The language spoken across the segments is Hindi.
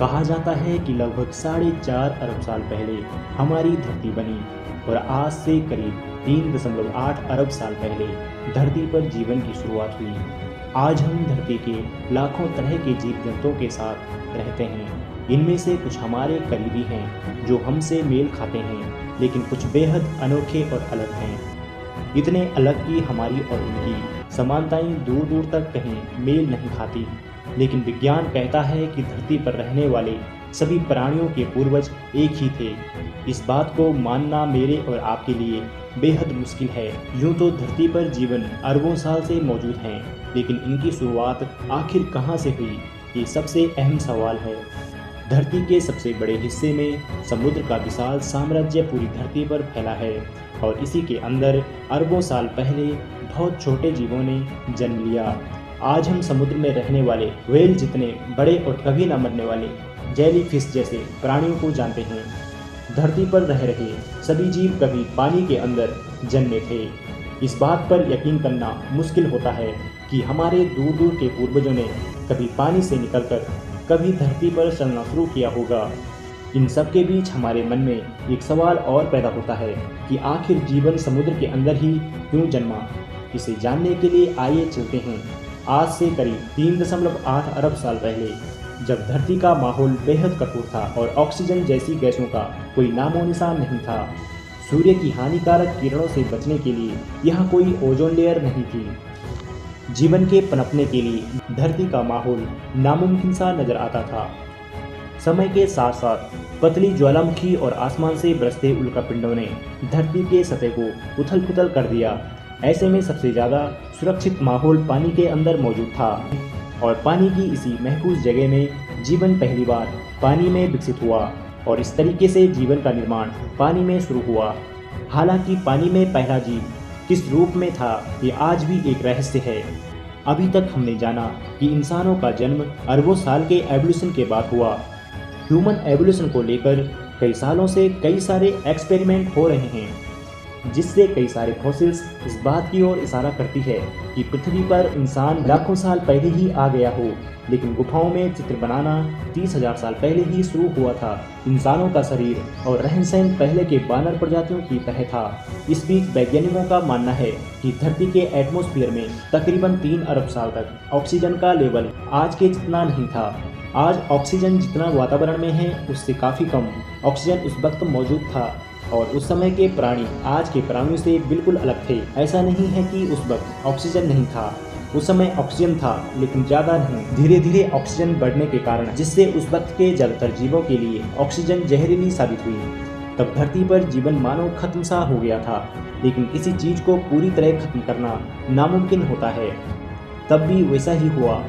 कहा जाता है कि लगभग 4.5 अरब साल पहले हमारी धरती बनी और आज से करीब 3.8 अरब साल पहले धरती पर जीवन की शुरुआत हुई। आज हम धरती के लाखों तरह के जीव जंतुओं के साथ रहते हैं। इनमें से कुछ हमारे करीबी हैं जो हमसे मेल खाते हैं, लेकिन कुछ बेहद अनोखे और अलग हैं। इतने अलग कि हमारी और उनकी समानताएं दूर दूर तक कहीं मेल नहीं खाती। लेकिन विज्ञान कहता है कि धरती पर रहने वाले सभी प्राणियों के पूर्वज एक ही थे। इस बात को मानना मेरे और आपके लिए बेहद मुश्किल है। यूं तो धरती पर जीवन अरबों साल से मौजूद है, लेकिन इनकी शुरुआत आखिर कहां से हुई, ये सबसे अहम सवाल है। धरती के सबसे बड़े हिस्से में समुद्र का विशाल साम्राज्य पूरी धरती पर फैला है और इसी के अंदर अरबों साल पहले बहुत छोटे जीवों ने जन्म लिया। आज हम समुद्र में रहने वाले व्हेल जितने बड़े और कभी न मरने वाले जेलीफिश जैसे प्राणियों को जानते हैं। धरती पर रह रहे सभी जीव कभी पानी के अंदर जन्मे थे। इस बात पर यकीन करना मुश्किल होता है कि हमारे दूर दूर के पूर्वजों ने कभी पानी से निकलकर कभी धरती पर चलना शुरू किया होगा। इन सब के बीच हमारे मन में एक सवाल और पैदा होता है कि आखिर जीवन समुद्र के अंदर ही क्यों जन्मा। इसे जानने के लिए आइए चलते हैं आज से करीब 3.8 अरब साल पहले, जब धरती का माहौल बेहद कठोर था और ऑक्सीजन जैसी गैसों का कोई नामो निशान नहीं था। सूर्य की हानिकारक किरणों से बचने के लिए यहाँ कोई ओजोन लेयर नहीं थी। जीवन के पनपने के लिए धरती का माहौल नामुमकिन सा नजर आता था। समय के साथ साथ पतली ज्वालामुखी और आसमान से बरसते उल्कापिंडों ने धरती के सतह को उथल पुथल कर दिया। ऐसे में सबसे ज़्यादा सुरक्षित माहौल पानी के अंदर मौजूद था और पानी की इसी महफूज जगह में जीवन पहली बार पानी में विकसित हुआ और इस तरीके से जीवन का निर्माण पानी में शुरू हुआ। हालांकि पानी में पहला जीव किस रूप में था, ये आज भी एक रहस्य है। अभी तक हमने जाना कि इंसानों का जन्म अरबों साल के एवोल्यूशन के बाद हुआ। ह्यूमन एवोल्यूशन को लेकर कई सालों से कई सारे एक्सपेरिमेंट हो रहे हैं, जिससे कई सारे फॉसिल्स इस बात की ओर इशारा करती है कि पृथ्वी पर इंसान लाखों साल पहले ही आ गया हो, लेकिन गुफाओं में चित्र बनाना 30,000 साल पहले ही शुरू हुआ था। इंसानों का शरीर और रहन सहन पहले के बानर प्रजातियों की तरह था। इस बीच वैज्ञानिकों का मानना है कि धरती के एटमॉस्फेयर में तकरीबन 3 अरब साल तक ऑक्सीजन का लेवल आज के जितना नहीं था। आज ऑक्सीजन जितना वातावरण में है उससे काफ़ी कम ऑक्सीजन उस वक्त मौजूद था और उस समय के प्राणी आज के प्राणियों से बिल्कुल अलग थे। ऐसा नहीं है कि उस वक्त ऑक्सीजन नहीं था, उस समय ऑक्सीजन था लेकिन ज़्यादा नहीं। धीरे धीरे ऑक्सीजन बढ़ने के कारण जिससे उस वक्त के ज़्यादातर जीवों के लिए ऑक्सीजन जहरीली साबित हुई। तब धरती पर जीवन मानो खत्म सा हो गया था, लेकिन किसी चीज़ को पूरी तरह खत्म करना नामुमकिन होता है। तब भी वैसा ही हुआ।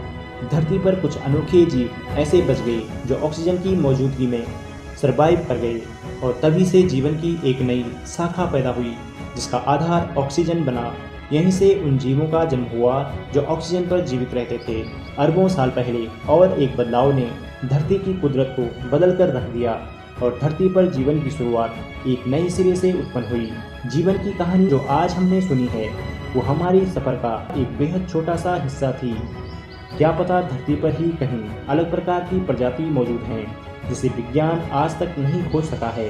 धरती पर कुछ अनोखे जीव ऐसे बच गए जो ऑक्सीजन की मौजूदगी में सर्वाइव कर गए और तभी से जीवन की एक नई शाखा पैदा हुई जिसका आधार ऑक्सीजन बना। यहीं से उन जीवों का जन्म हुआ जो ऑक्सीजन पर जीवित रहते थे अरबों साल पहले। और एक बदलाव ने धरती की कुदरत को बदल कर रख दिया और धरती पर जीवन की शुरुआत एक नए सिरे से उत्पन्न हुई। जीवन की कहानी जो आज हमने सुनी है वो हमारी सफ़र का एक बेहद छोटा सा हिस्सा थी। क्या पता धरती पर ही कहीं अलग प्रकार की प्रजाति मौजूद हैं जिसे विज्ञान आज तक नहीं खोज सका है।